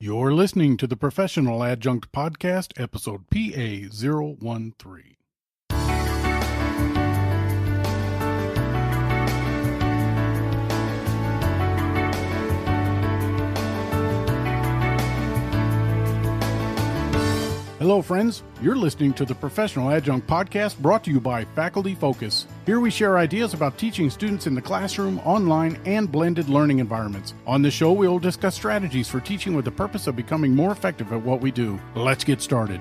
You're listening to the Professional Adjunct Podcast, episode PA013. Hello, friends. You're listening to the Professional Adjunct Podcast, brought to you by Faculty Focus. Here we share ideas about teaching students in the classroom, online, and blended learning environments. On this show, we will discuss strategies for teaching with the purpose of becoming more effective at what we do. Let's get started.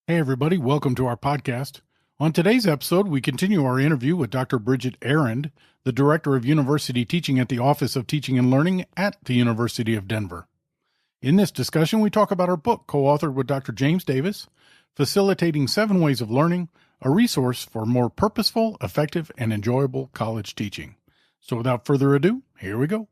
Hey, everybody. Welcome to our podcast. On today's episode, we continue our interview with Dr. Bridget Arend, the Director of University Teaching at the Office of Teaching and Learning at the University of Denver. In this discussion, we talk about her book, co-authored with Dr. James Davis, Facilitating 7 Ways of Learning, a resource for more purposeful, effective, and enjoyable college teaching. So without further ado, here we go.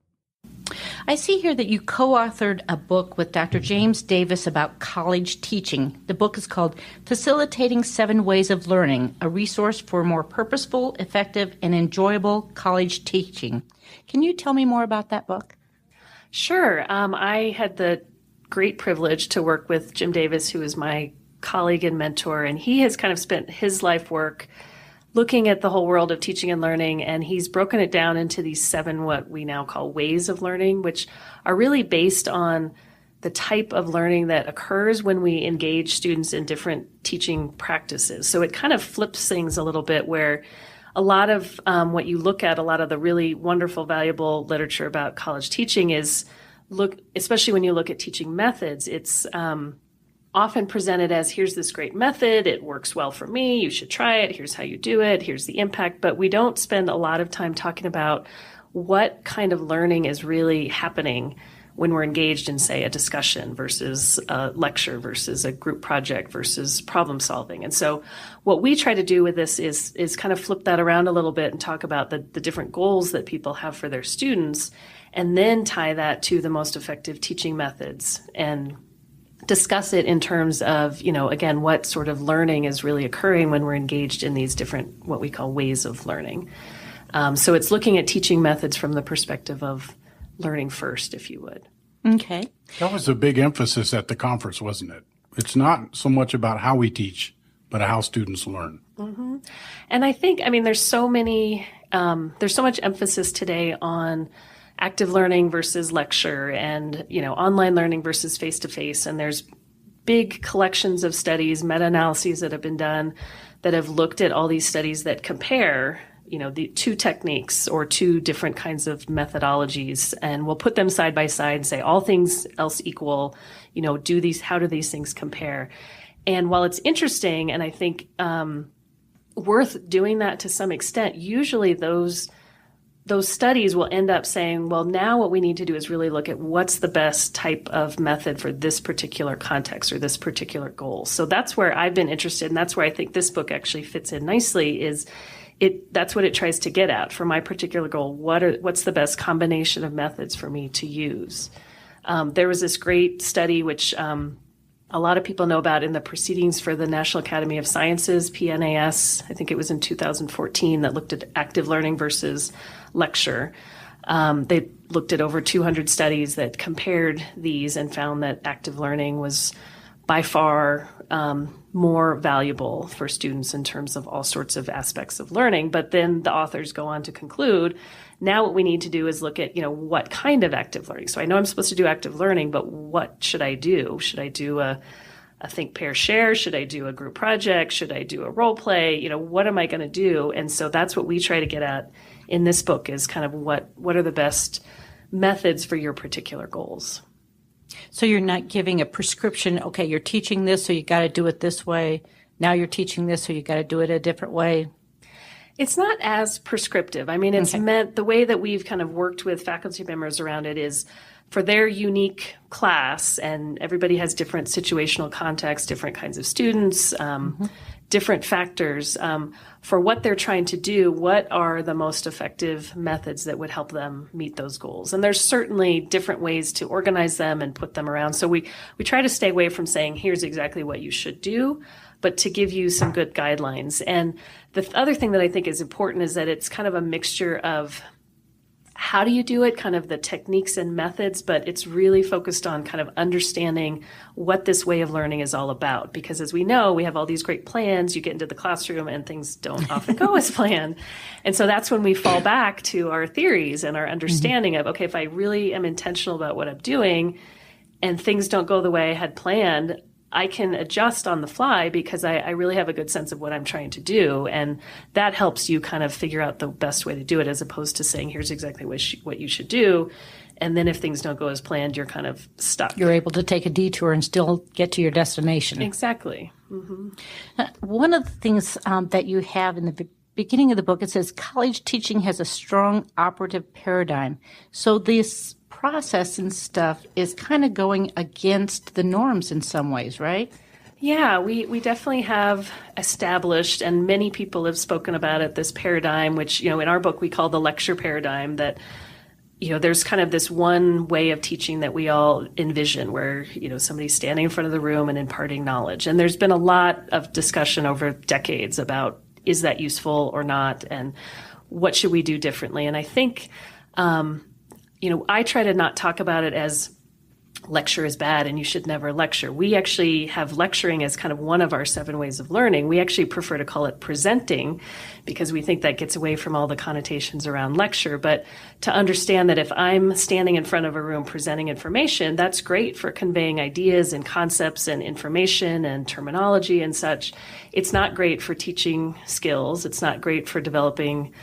I see here that you co-authored a book with Dr. James Davis about college teaching. The book is called Facilitating 7 Ways of Learning, a resource for more purposeful, effective, and enjoyable college teaching. Can you tell me more about that book? Sure. I had the great privilege to work with Jim Davis, who is my colleague and mentor, and he has kind of spent his life work looking at the whole world of teaching and learning, and he's broken it down into these 7 what we now call ways of learning, which are really based on the type of learning that occurs when we engage students in different teaching practices. So it kind of flips things a little bit, where a lot of what you look at, a lot of the really wonderful, valuable literature about college teaching is especially when you look at teaching methods, it's often presented as, here's this great method, it works well for me, you should try it, here's how you do it, here's the impact. But we don't spend a lot of time talking about what kind of learning is really happening when we're engaged in, say, a discussion versus a lecture versus a group project versus problem solving. And so what we try to do with this is kind of flip that around a little bit and talk about the different goals that people have for their students, and then tie that to the most effective teaching methods and discuss it in terms of, again, what sort of learning is really occurring when we're engaged in these different, what we call ways of learning. So it's looking at teaching methods from the perspective of learning first, if you would. Okay. That was a big emphasis at the conference, wasn't it? It's not so much about how we teach, but how students learn. Mm-hmm. And I think, there's so much emphasis today on active learning versus lecture and, online learning versus face-to-face. And there's big collections of studies, meta-analyses that have been done that have looked at all these studies that compare the 2 techniques or 2 different kinds of methodologies, and we'll put them side by side and say, all things else equal, how do these things compare? And while it's interesting, and I think worth doing that to some extent, usually those studies will end up saying, well, now what we need to do is really look at what's the best type of method for this particular context or this particular goal. So that's where I've been interested, and that's where I think this book actually fits in nicely, that's what it tries to get at. For my particular goal, what's the best combination of methods for me to use? There was this great study, which a lot of people know about in the proceedings for the National Academy of Sciences, PNAS. I think it was in 2014, that looked at active learning versus lecture. They looked at over 200 studies that compared these and found that active learning was by far more valuable for students in terms of all sorts of aspects of learning. But then the authors go on to conclude, now what we need to do is look at, what kind of active learning. So I know I'm supposed to do active learning, but what should I do? Should I do a think, pair, share? Should I do a group project? Should I do a role play? What am I going to do? And so that's what we try to get at in this book, is kind of what are the best methods for your particular goals. So you're not giving a prescription, okay, you're teaching this, so you got to do it this way. Now you're teaching this, so you got to do it a different way. It's not as prescriptive. It's okay. meant, the way that we've kind of worked with faculty members around it is for their unique class, and everybody has different situational contexts, different kinds of students, different factors. For what they're trying to do, what are the most effective methods that would help them meet those goals? And there's certainly different ways to organize them and put them around. So we try to stay away from saying, here's exactly what you should do, but to give you some good guidelines. And the other thing that I think is important is that it's kind of a mixture of how do you do it, kind of the techniques and methods, but it's really focused on kind of understanding what this way of learning is all about. Because as we know, we have all these great plans, you get into the classroom and things don't often go as planned. And so that's when we fall back to our theories and our understanding of, okay, if I really am intentional about what I'm doing and things don't go the way I had planned, I can adjust on the fly because I really have a good sense of what I'm trying to do. And that helps you kind of figure out the best way to do it, as opposed to saying, here's exactly what you should do. And then if things don't go as planned, you're kind of stuck. You're able to take a detour and still get to your destination. Exactly. Mm-hmm. One of the things that you have in the beginning of the book, it says college teaching has a strong operative paradigm. So this process and stuff is kind of going against the norms in some ways, right? Yeah, we definitely have established, and many people have spoken about it, this paradigm, which, in our book we call the lecture paradigm, that, there's kind of this one way of teaching that we all envision where, somebody's standing in front of the room and imparting knowledge. And there's been a lot of discussion over decades about, is that useful or not? And what should we do differently? And I think, I try to not talk about it as lecture is bad and you should never lecture. We actually have lecturing as kind of one of our 7 ways of learning. We actually prefer to call it presenting because we think that gets away from all the connotations around lecture. But to understand that if I'm standing in front of a room presenting information, that's great for conveying ideas and concepts and information and terminology and such. It's not great for teaching skills. It's not great for developing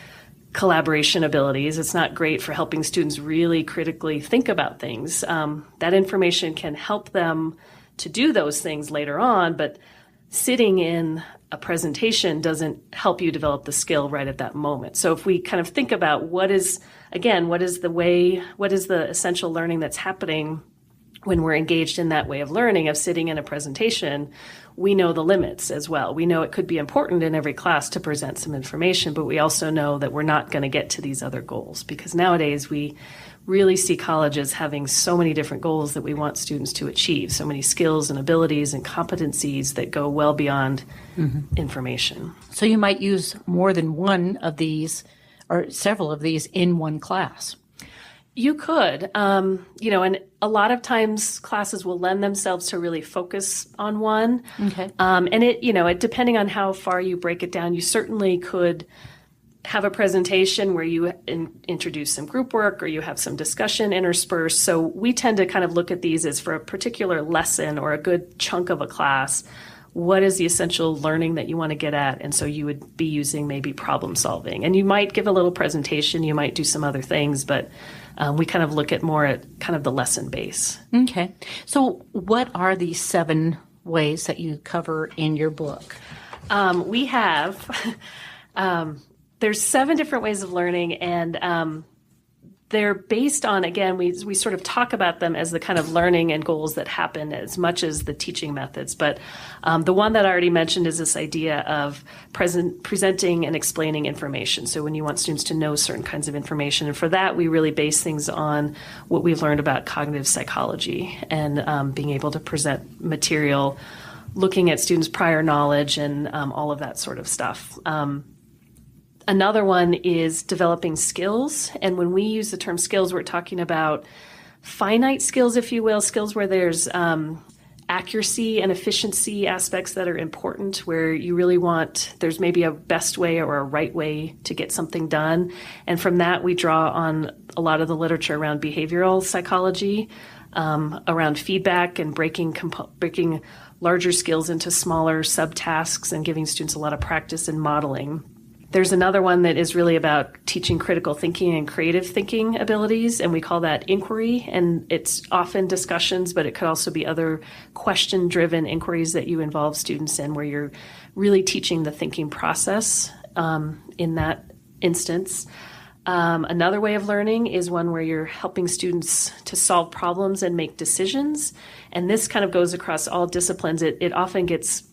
collaboration abilities. It's not great for helping students really critically think about things. That information can help them to do those things later on, but sitting in a presentation doesn't help you develop the skill right at that moment. So if we kind of think about what is the essential learning that's happening when we're engaged in that way of learning, of sitting in a presentation, we know the limits as well. We know it could be important in every class to present some information, but we also know that we're not going to get to these other goals, because nowadays we really see colleges having so many different goals that we want students to achieve, so many skills and abilities and competencies that go well beyond information. So you might use more than one of these or several of these in one class. You could, and a lot of times classes will lend themselves to really focus on one. Okay. And it depending on how far you break it down, you certainly could have a presentation where you introduce some group work or you have some discussion interspersed. So we tend to kind of look at these as for a particular lesson or a good chunk of a class. What is the essential learning that you want to get at? And so you would be using maybe problem solving. And you might give a little presentation, you might do some other things, but we kind of look at more at kind of the lesson base. Okay. So what are these 7 ways that you cover in your book? We have, there's 7 different ways of learning, and they're based on, again, we sort of talk about them as the kind of learning and goals that happen as much as the teaching methods. But the one that I already mentioned is this idea of presenting and explaining information. So when you want students to know certain kinds of information, and for that we really base things on what we've learned about cognitive psychology and being able to present material, looking at students' prior knowledge and all of that sort of stuff. Another one is developing skills. And when we use the term skills, we're talking about finite skills, if you will, skills where there's accuracy and efficiency aspects that are important, where you really there's maybe a best way or a right way to get something done. And from that, we draw on a lot of the literature around behavioral psychology, around feedback and breaking larger skills into smaller subtasks and giving students a lot of practice in modeling. There's another one that is really about teaching critical thinking and creative thinking abilities, and we call that inquiry. And it's often discussions, but it could also be other question-driven inquiries that you involve students in, where you're really teaching the thinking process in that instance. Another way of learning is one where you're helping students to solve problems and make decisions. And this kind of goes across all disciplines. It often gets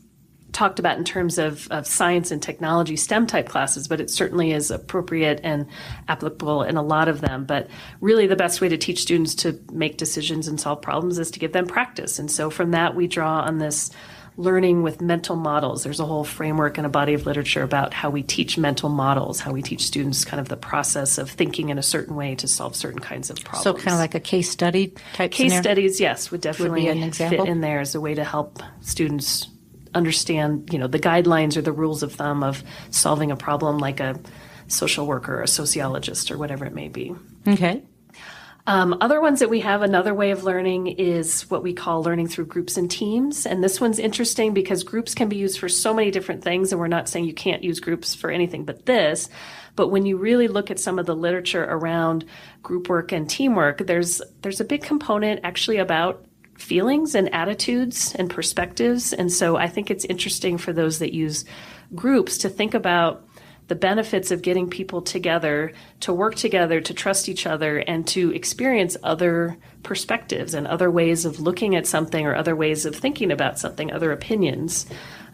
talked about in terms of science and technology STEM type classes, but it certainly is appropriate and applicable in a lot of them. But really the best way to teach students to make decisions and solve problems is to give them practice. And so from that we draw on this learning with mental models. There's a whole framework and a body of literature about how we teach mental models, how we teach students kind of the process of thinking in a certain way to solve certain kinds of problems. So kind of like a case study type Case scenario? studies, yes, would definitely be an example? fit in there as a way to help students understand, the guidelines or the rules of thumb of solving a problem, like a social worker, or a sociologist, or whatever it may be. Okay. Other ones that we have, another way of learning is what we call learning through groups and teams. And this one's interesting because groups can be used for so many different things. And we're not saying you can't use groups for anything but this. But when you really look at some of the literature around group work and teamwork, there's a big component actually about feelings and attitudes and perspectives. And so I think it's interesting for those that use groups to think about the benefits of getting people together, to work together, to trust each other, and to experience other perspectives and other ways of looking at something or other ways of thinking about something, other opinions.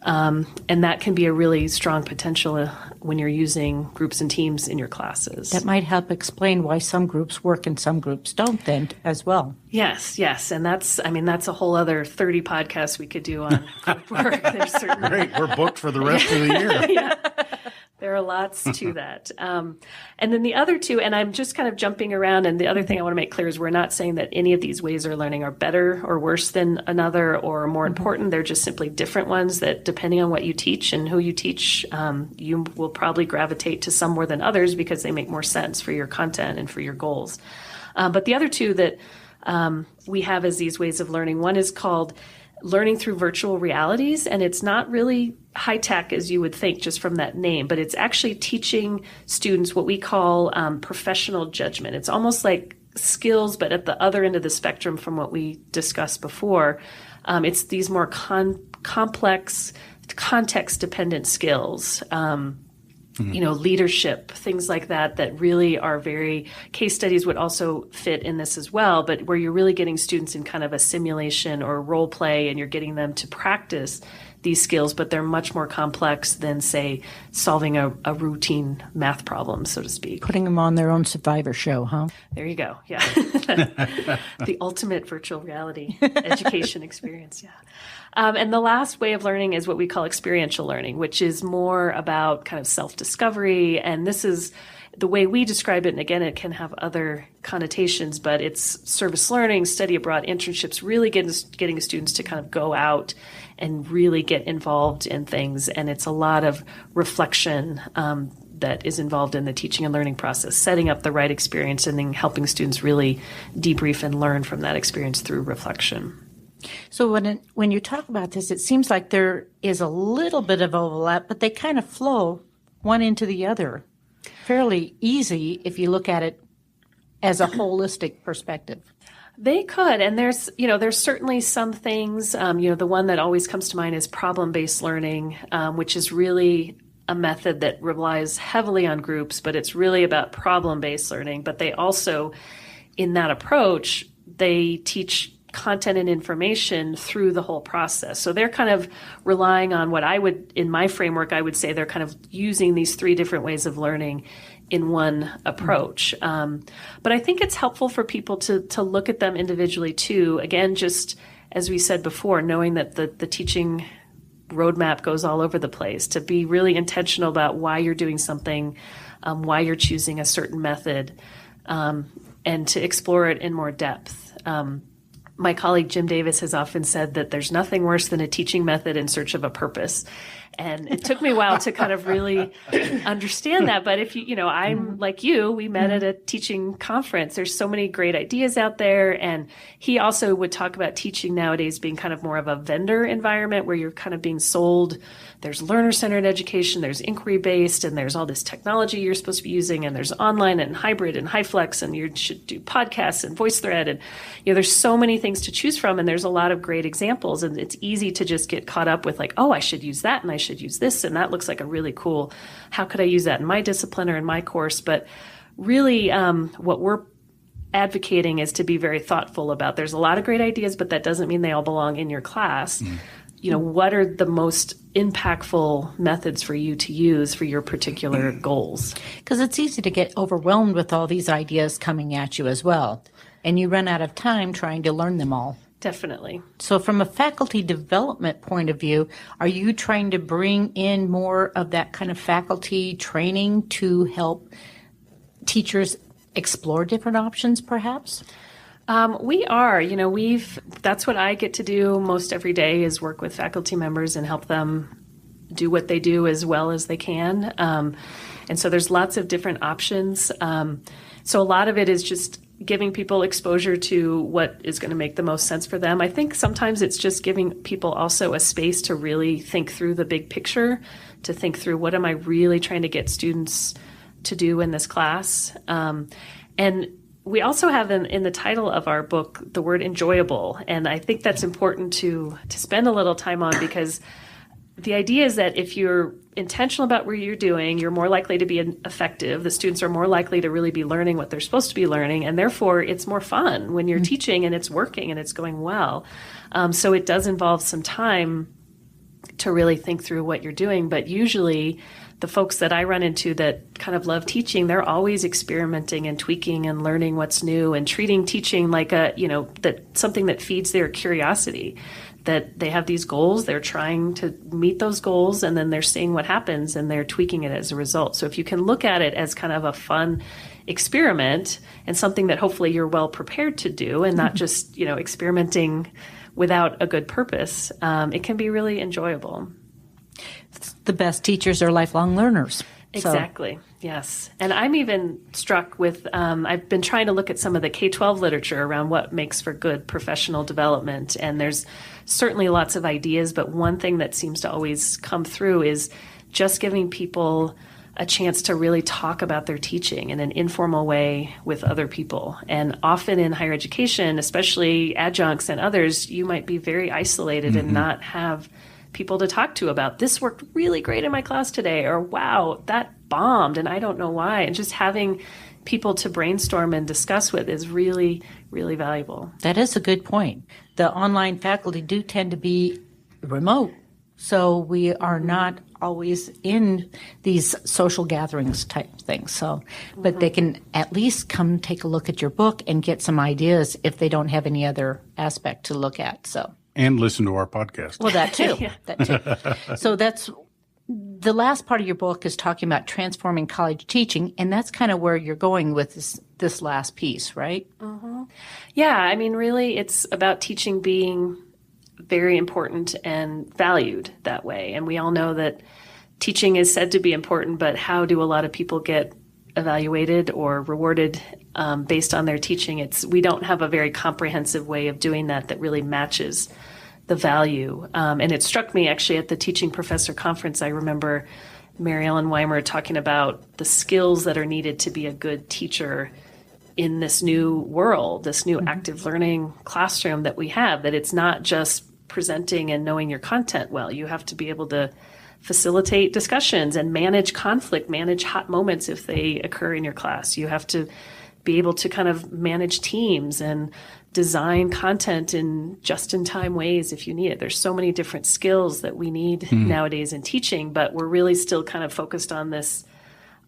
And that can be a really strong potential when you're using groups and teams in your classes. That might help explain why some groups work and some groups don't then as well. Yes. And that's a whole other 30 podcasts we could do on group work. There's certainly... Great. We're booked for the rest of the year. Yeah. There are lots to that. And then the other two, and I'm just kind of jumping around, and the other thing I want to make clear is we're not saying that any of these ways of learning are better or worse than another or more important. They're just simply different ones that, depending on what you teach and who you teach, you will probably gravitate to some more than others because they make more sense for your content and for your goals. But the other two that we have as these ways of learning, one is called learning through virtual realities, and it's not really high tech as you would think just from that name, but it's actually teaching students what we call professional judgment. It's almost like skills, but at the other end of the spectrum from what we discussed before. It's these more complex, context-dependent skills. Leadership, things like that really are very, case studies would also fit in this as well, but where you're really getting students in kind of a simulation or role play and you're getting them to practice these skills, but they're much more complex than, say, solving a routine math problem, so to speak. Putting them on their own Survivor show, huh? There you go. Yeah. The ultimate virtual reality education experience. Yeah. And the last way of learning is what we call experiential learning, which is more about kind of self-discovery. And this is the way we describe it. And again, it can have other connotations, but it's service learning, study abroad, internships, really getting students to kind of go out and really get involved in things. And it's a lot of reflection that is involved in the teaching and learning process, setting up the right experience and then helping students really debrief and learn from that experience through reflection. So when you talk about this, it seems like there is a little bit of overlap, but they kind of flow one into the other fairly easy if you look at it as a holistic perspective. They could, and there's certainly some things, the one that always comes to mind is problem-based learning, which is really a method that relies heavily on groups, but it's really about problem-based learning. But they also, in that approach, they teach content and information through the whole process. So they're kind of relying on what I would, in my framework, I would say they're kind of using these three different ways of learning in one approach. But I think it's helpful for people to look at them individually too. Again, just as we said before, knowing that the teaching roadmap goes all over the place, to be really intentional about why you're doing something, why you're choosing a certain method, and to explore it in more depth. My colleague Jim Davis has often said that there's nothing worse than a teaching method in search of a purpose. And it took me a while to kind of really understand that. But if I'm like you, we met at a teaching conference. There's so many great ideas out there. And he also would talk about teaching nowadays being kind of more of a vendor environment where you're kind of being sold. There's learner-centered education, there's inquiry-based, and there's all this technology you're supposed to be using, and there's online and hybrid and HighFlex, and you should do podcasts and VoiceThread. And there's so many things to choose from, and there's a lot of great examples. And it's easy to just get caught up with like, oh, I should use that, and I should use this, and that looks like a really cool, how could I use that in my discipline or in my course? But really what we're advocating is to be very thoughtful about, there's a lot of great ideas, but that doesn't mean they all belong in your class. What are the most impactful methods for you to use for your particular goals? Because it's easy to get overwhelmed with all these ideas coming at you as well. And you run out of time trying to learn them all. Definitely. So from a faculty development point of view, are you trying to bring in more of that kind of faculty training to help teachers explore different options, perhaps? We are, that's what I get to do most every day is work with faculty members and help them do what they do as well as they can. And so there's lots of different options. So a lot of it is just giving people exposure to what is going to make the most sense for them. I think sometimes it's just giving people also a space to really think through the big picture, to think through what am I really trying to get students to do in this class. And we also have in the title of our book the word enjoyable. And I think that's important to spend a little time on, because the idea is that if you're intentional about what you're doing, you're more likely to be effective. The students are more likely to really be learning what they're supposed to be learning, and therefore it's more fun when you're teaching and it's working and it's going well. So it does involve some time to really think through what you're doing, but usually the folks that I run into that kind of love teaching, they're always experimenting and tweaking and learning what's new and treating teaching like that something that feeds their curiosity. That they have these goals, they're trying to meet those goals, and then they're seeing what happens and they're tweaking it as a result. So if you can look at it as kind of a fun experiment and something that hopefully you're well prepared to do and not just, experimenting without a good purpose, it can be really enjoyable. The best teachers are lifelong learners. Exactly. Yes. And I'm even struck with, I've been trying to look at some of the K-12 literature around what makes for good professional development. And there's certainly lots of ideas, but one thing that seems to always come through is just giving people a chance to really talk about their teaching in an informal way with other people. And often in higher education, especially adjuncts and others, you might be very isolated and not have people to talk to about this worked really great in my class today, or wow, that bombed and I don't know why. And just having people to brainstorm and discuss with is really, really valuable. That is a good point. The online faculty do tend to be remote, so we are not always in these social gatherings type things. So, but they can at least come take a look at your book and get some ideas if they don't have any other aspect to look at. So. And listen to our podcast. Well, that too. That too. So that's the last part of your book is talking about transforming college teaching, and that's kind of where you're going with this last piece, right? Mm-hmm. Yeah, I mean, really, it's about teaching being very important and valued that way. And we all know that teaching is said to be important, but how do a lot of people get evaluated or rewarded based on their teaching? We don't have a very comprehensive way of doing that really matches the value. And it struck me actually at the Teaching Professor Conference. I remember Mary Ellen Weimer talking about the skills that are needed to be a good teacher in this new world, this new active learning classroom that we have, that it's not just presenting and knowing your content well. You have to be able to facilitate discussions and manage conflict, manage hot moments if they occur in your class. You have to be able to kind of manage teams and design content in just-in-time ways if you need it. There's so many different skills that we need nowadays in teaching, but we're really still kind of focused on this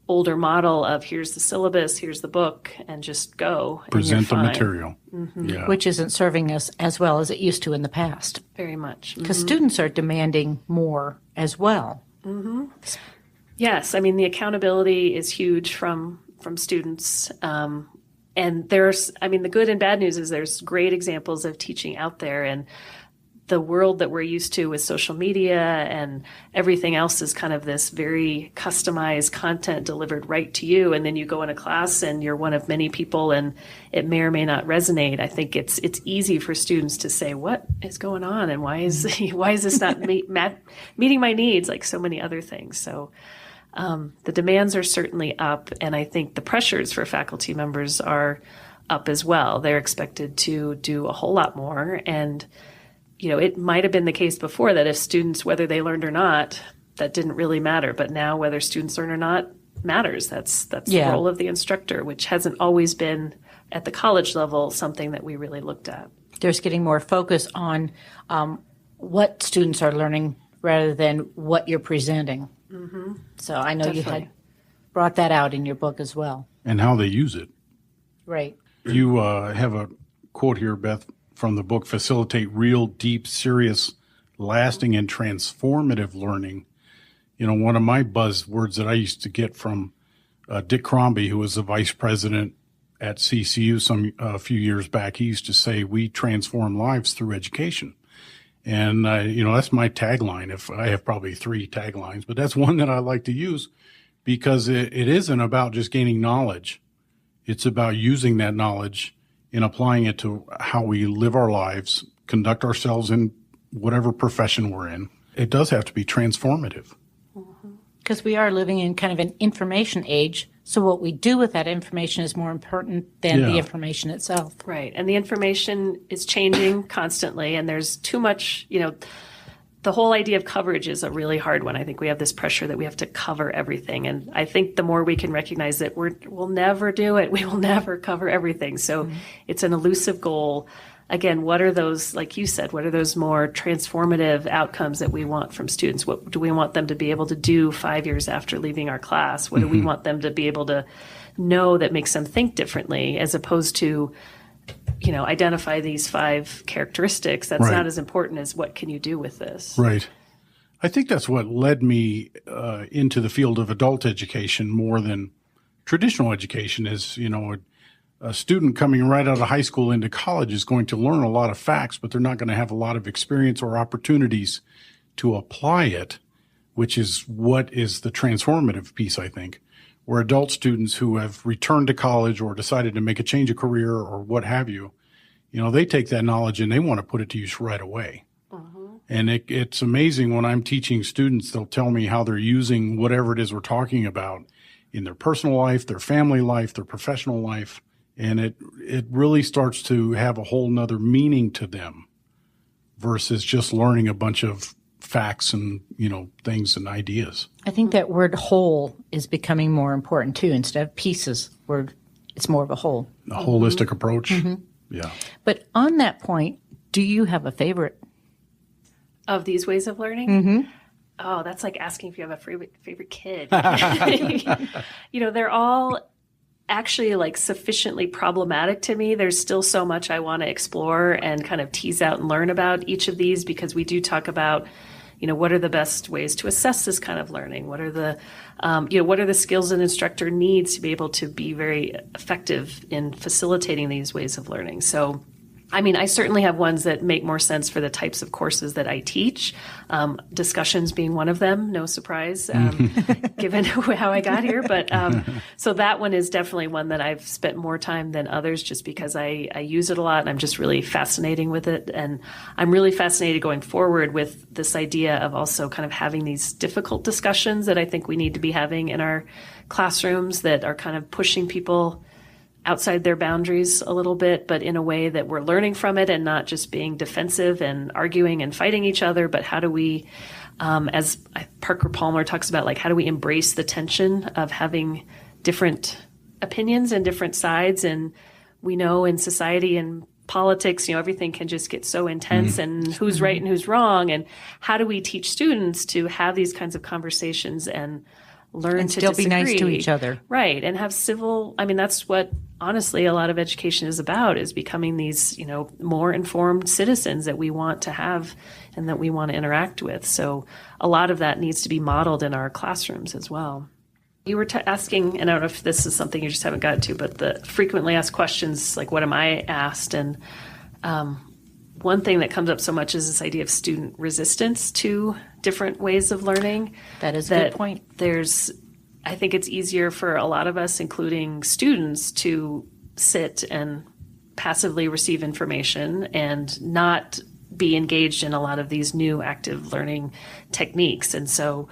older model of here's the syllabus, here's the book, and just go. Present the material. Yeah. Which isn't serving us as well as it used to in the past. Very much. Because students are demanding more as well. Yes, I mean, the accountability is huge from students. And the good and bad news is there's great examples of teaching out there, and the world that we're used to with social media and everything else is kind of this very customized content delivered right to you. And then you go in a class and you're one of many people and it may or may not resonate. I think it's easy for students to say, what is going on? And why is this not meeting my needs like so many other things? So the demands are certainly up, and I think the pressures for faculty members are up as well. They're expected to do a whole lot more, and it might have been the case before that if students, whether they learned or not, that didn't really matter. But now whether students learn or not matters. That's the role of the instructor, which hasn't always been at the college level something that we really looked at. There's getting more focus on what students are learning rather than what you're presenting. So I know you had brought that out in your book as well. And how they use it. Right. You have a quote here, Beth, from the book Facilitate Real, Deep, Serious, Lasting, and Transformative Learning. One of my buzzwords that I used to get from Dick Crombie, who was the vice president at CCU a few years back, he used to say, we transform lives through education. And, that's my tagline. If I have probably 3 taglines, but that's one that I like to use because it isn't about just gaining knowledge. It's about using that knowledge and applying it to how we live our lives, conduct ourselves in whatever profession we're in. It does have to be transformative. Because we are living in kind of an information age, so what we do with that information is more important than the information itself. Right, and the information is changing constantly, and there's too much, the whole idea of coverage is a really hard one. I think we have this pressure that we have to cover everything, and I think the more we can recognize that we'll never do it, we will never cover everything. So it's an elusive goal. Again, what are those, like you said, what are those more transformative outcomes that we want from students? What do we want them to be able to do 5 years after leaving our class? What do we want them to be able to know that makes them think differently, as opposed to, identify these 5 characteristics? That's not as important as what can you do with this? Right. I think that's what led me into the field of adult education more than traditional education is, a student coming right out of high school into college is going to learn a lot of facts, but they're not going to have a lot of experience or opportunities to apply it, which is what is the transformative piece, I think, where adult students who have returned to college or decided to make a change of career or what have you, they take that knowledge and they want to put it to use right away. And it's amazing when I'm teaching students, they'll tell me how they're using whatever it is we're talking about in their personal life, their family life, their professional life. And it really starts to have a whole nother meaning to them versus just learning a bunch of facts and, things and ideas. I think that word whole is becoming more important too. Instead of pieces, it's more of a whole. A holistic approach. Yeah. But on that point, do you have a favorite? Of these ways of learning? Oh, that's like asking if you have a favorite kid. They're all actually like sufficiently problematic to me. There's still so much I want to explore and kind of tease out and learn about each of these, because we do talk about, what are the best ways to assess this kind of learning? What are the, what are the skills an instructor needs to be able to be very effective in facilitating these ways of learning? So, I certainly have ones that make more sense for the types of courses that I teach. Discussions being one of them, no surprise, given how I got here. But so that one is definitely one that I've spent more time than others, just because I use it a lot and I'm just really fascinating with it. And I'm really fascinated going forward with this idea of also kind of having these difficult discussions that I think we need to be having in our classrooms that are kind of pushing people outside their boundaries a little bit, but in a way that we're learning from it and not just being defensive and arguing and fighting each other. But how do we, as Parker Palmer talks about, like, how do we embrace the tension of having different opinions and different sides? And we know in society and politics, everything can just get so intense and who's right and who's wrong. And how do we teach students to have these kinds of conversations and learn and to still disagree. be nice to each other. Right. And have civil, that's what honestly a lot of education is about, is becoming these, more informed citizens that we want to have and that we want to interact with. So a lot of that needs to be modeled in our classrooms as well. You were asking, and I don't know if this is something you just haven't gotten to, but the frequently asked questions, like what am I asked? And one thing that comes up so much is this idea of student resistance to different ways of learning. That is a good point. I think it's easier for a lot of us, including students, to sit and passively receive information and not be engaged in a lot of these new active learning techniques. And so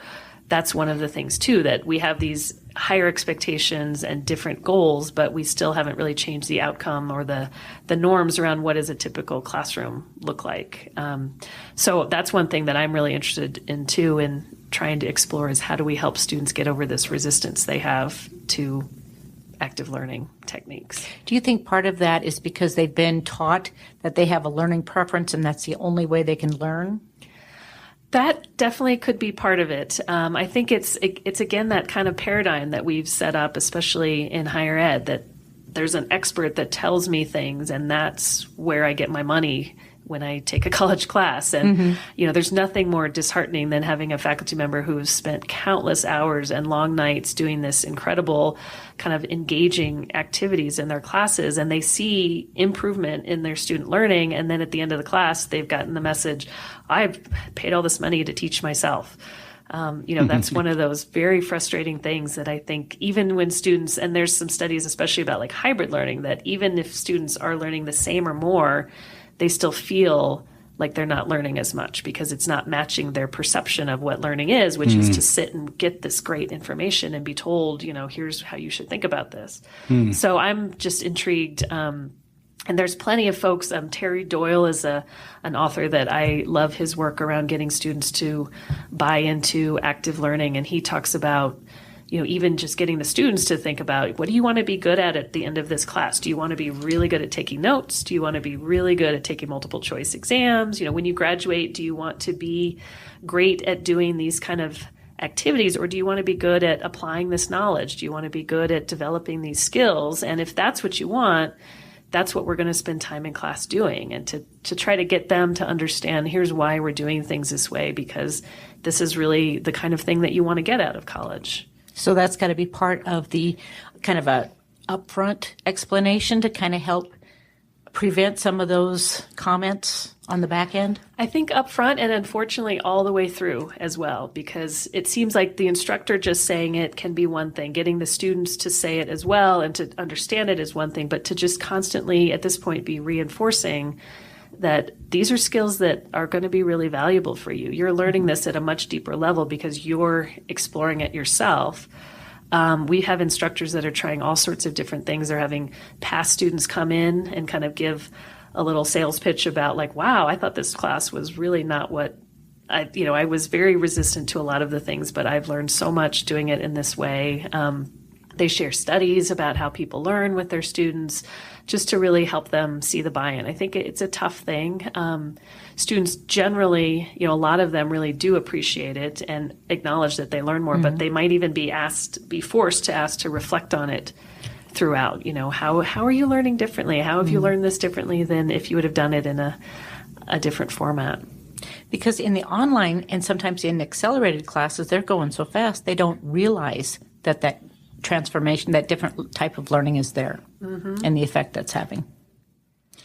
that's one of the things too, that we have these higher expectations and different goals, but we still haven't really changed the outcome or the norms around what does a typical classroom look like. So that's one thing that I'm really interested in too, in trying to explore, is how do we help students get over this resistance they have to active learning techniques. Do you think part of that is because they've been taught that they have a learning preference and that's the only way they can learn? That definitely could be part of it. I think it's again that kind of paradigm that we've set up, especially in higher ed, that there's an expert that tells me things, and that's where I get my money when I take a college class. And, there's nothing more disheartening than having a faculty member who has spent countless hours and long nights doing this incredible kind of engaging activities in their classes, and they see improvement in their student learning. And then at the end of the class, they've gotten the message, I've paid all this money to teach myself. That's one of those very frustrating things that I think even when students, and there's some studies, especially about like hybrid learning, that even if students are learning the same or more, they still feel like they're not learning as much because it's not matching their perception of what learning is, which is to sit and get this great information and be told, here's how you should think about this. So I'm just intrigued. And there's plenty of folks. Terry Doyle is an author that I love his work around getting students to buy into active learning. And he talks about, even just getting the students to think about, what do you want to be good at the end of this class? Do you want to be really good at taking notes? Do you want to be really good at taking multiple choice exams? When you graduate, do you want to be great at doing these kind of activities, or do you want to be good at applying this knowledge? Do you want to be good at developing these skills? And if that's what you want, that's what we're going to spend time in class doing, and to try to get them to understand, here's why we're doing things this way, because this is really the kind of thing that you want to get out of college. So that's got to be part of the kind of a upfront explanation to kind of help prevent some of those comments on the back end? I think upfront, and unfortunately all the way through as well, because it seems like the instructor just saying it can be one thing. Getting the students to say it as well and to understand it is one thing, but to just constantly at this point be reinforcing that these are skills that are going to be really valuable for you. You're learning this at a much deeper level because you're exploring it yourself. We have instructors that are trying all sorts of different things. They're having past students come in and kind of give a little sales pitch about like, wow, I thought this class was really not what I was very resistant to a lot of the things, but I've learned so much doing it in this way. They share studies about how people learn with their students just to really help them see the buy-in. I think it's a tough thing. Students generally, a lot of them really do appreciate it and acknowledge that they learn more, but they might even be forced to ask to reflect on it throughout. How are you learning differently? How have you learned this differently than if you would have done it in a different format? Because in the online and sometimes in accelerated classes, they're going so fast, they don't realize that transformation, that different type of learning is there and the effect that's having.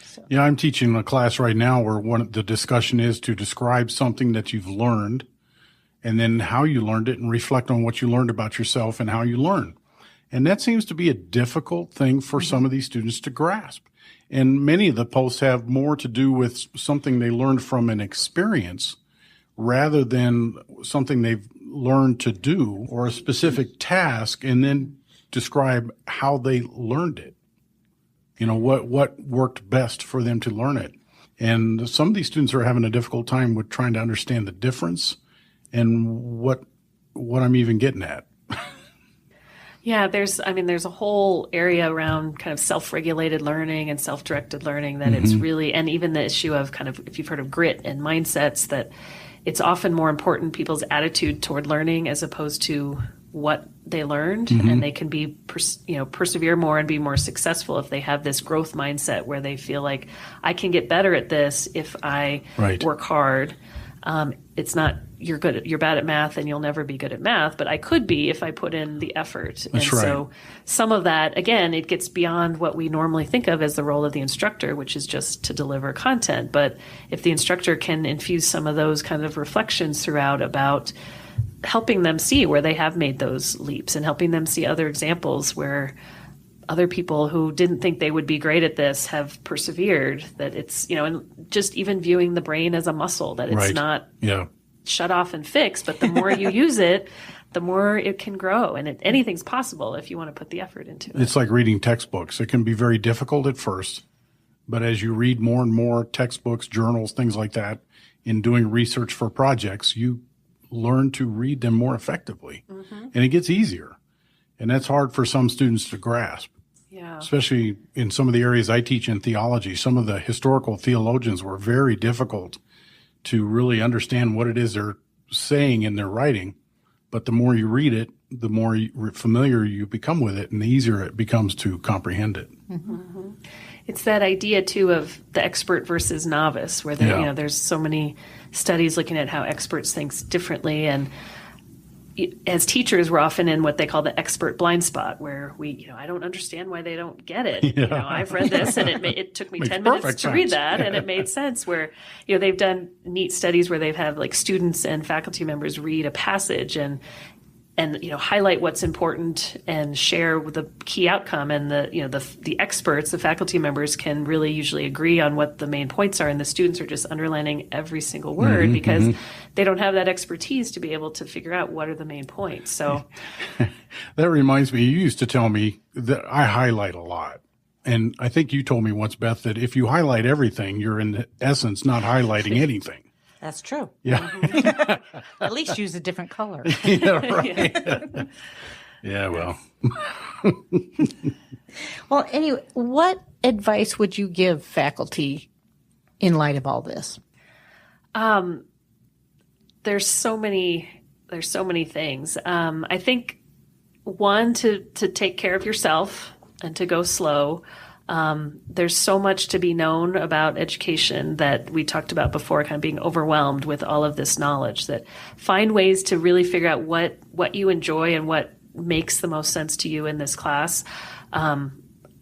So. Yeah, I'm teaching a class right now where the discussion is to describe something that you've learned and then how you learned it and reflect on what you learned about yourself and how you learn. And that seems to be a difficult thing for some of these students to grasp. And many of the posts have more to do with something they learned from an experience rather than something they've learned to do or a specific task, and then describe how they learned it. What worked best for them to learn it. And some of these students are having a difficult time with trying to understand the difference and what I'm even getting at. Yeah, there's a whole area around kind of self-regulated learning and self-directed learning that it's really, and even the issue of kind of, if you've heard of grit and mindsets, that it's often more important people's attitude toward learning as opposed to what they learned, and they can be, persevere more and be more successful if they have this growth mindset where they feel like I can get better at this if I work hard. It's not you're bad at math and you'll never be good at math, but I could be if I put in the effort. That's right. So some of that, again, it gets beyond what we normally think of as the role of the instructor, which is just to deliver content. But if the instructor can infuse some of those kind of reflections throughout about helping them see where they have made those leaps and helping them see other examples where other people who didn't think they would be great at this have persevered, that it's, and just even viewing the brain as a muscle, that it's not shut off and fixed, but the more you use it, the more it can grow. And anything's possible if you want to put the effort into it. It's like reading textbooks. It can be very difficult at first, but as you read more and more textbooks, journals, things like that, in doing research for projects, you learn to read them more effectively. And it gets easier. And that's hard for some students to grasp. Yeah. Especially in some of the areas I teach in theology. Some of the historical theologians were very difficult to really understand what it is they're saying in their writing but the more you read it, the more familiar you become with it, and the easier it becomes to comprehend it. Mm-hmm. It's that idea, too, of the expert versus novice, where there's so many studies looking at how experts think differently. And as teachers, we're often in what they call the expert blind spot, where I don't understand why they don't get it. Yeah. I've read this, and it took me 10 minutes to read that, and it made sense. Where they've done neat studies where they've had like students and faculty members read a passage and highlight what's important and share the key outcome, and the experts, the faculty members, can really usually agree on what the main points are, and the students are just underlining every single word because they don't have that expertise to be able to figure out what are the main points. So that reminds me, you used to tell me that I highlight a lot. And I think you told me once, Beth, that if you highlight everything, you're in essence not highlighting anything. That's true. Yeah. At least use a different color. Yeah, right. Yeah, well. Well, anyway, what advice would you give faculty in light of all this? There's so many things. I think one, to take care of yourself and to go slow. There's so much to be known about education that we talked about before, kind of being overwhelmed with all of this knowledge, that find ways to really figure out what you enjoy and what makes the most sense to you in this class.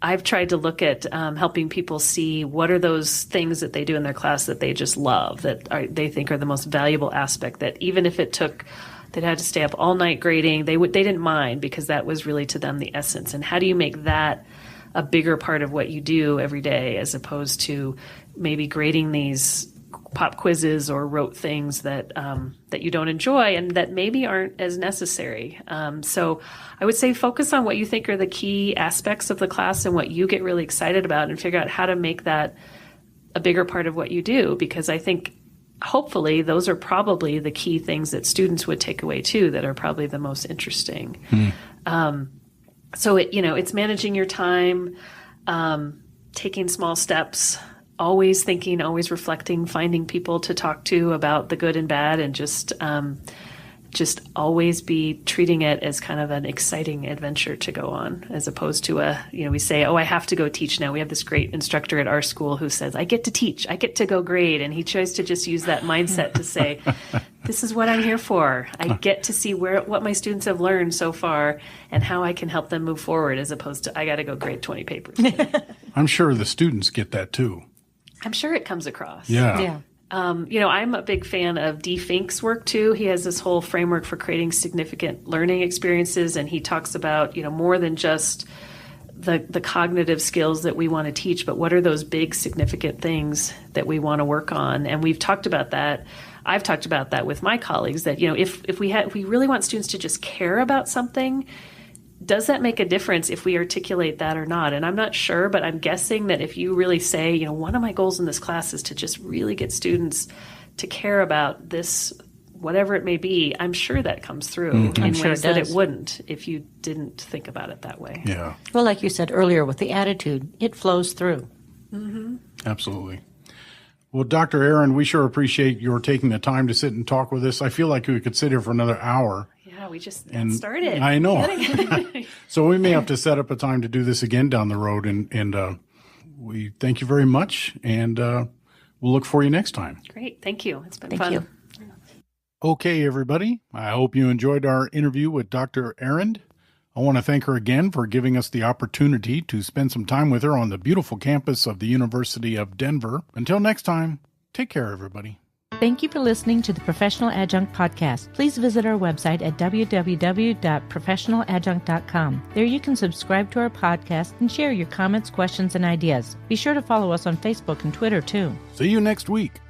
I've tried to look at helping people see what are those things that they do in their class that they just love, they think are the most valuable aspect, that even if they'd had to stay up all night grading, they didn't mind, because that was really to them the essence. And how do you make that a bigger part of what you do every day, as opposed to maybe grading these pop quizzes or rote things that you don't enjoy and that maybe aren't as necessary. So I would say focus on what you think are the key aspects of the class and what you get really excited about, and figure out how to make that a bigger part of what you do, because I think hopefully those are probably the key things that students would take away too, that are probably the most interesting. So it's managing your time, taking small steps, always thinking, always reflecting, finding people to talk to about the good and bad, and just always be treating it as kind of an exciting adventure to go on, as opposed to we say, I have to go teach now. We have this great instructor at our school who says, I get to teach, I get to go grade. And he tries to just use that mindset to say, this is what I'm here for. I get to see what my students have learned so far and how I can help them move forward, as opposed to, I got to go grade 20 papers. I'm sure the students get that too. I'm sure it comes across. Yeah. I'm a big fan of D. Fink's work too. He has this whole framework for creating significant learning experiences, and he talks about, more than just the cognitive skills that we want to teach, but what are those big significant things that we want to work on. And we've talked about that. I've talked about that with my colleagues, that if we really want students to just care about something, does that make a difference if we articulate that or not? And I'm not sure, but I'm guessing that if you really say, one of my goals in this class is to just really get students to care about this, whatever it may be, I'm sure that comes through in ways that it wouldn't if you didn't think about it that way. Yeah. Well, like you said earlier, with the attitude, it flows through. Mm-hmm. Absolutely. Well, Dr. Arend, we sure appreciate your taking the time to sit and talk with us. I feel like we could sit here for another hour. Yeah, we just got started. I know. So we may have to set up a time to do this again down the road. And we thank you very much. And we'll look for you next time. Great. Thank you. It's been Thank fun. you. Okay, everybody. I hope you enjoyed our interview with Dr. Arend. I want to thank her again for giving us the opportunity to spend some time with her on the beautiful campus of the University of Denver. Until next time, take care, everybody. Thank you for listening to the Professional Adjunct Podcast. Please visit our website at www.professionaladjunct.com. There you can subscribe to our podcast and share your comments, questions, and ideas. Be sure to follow us on Facebook and Twitter, too. See you next week.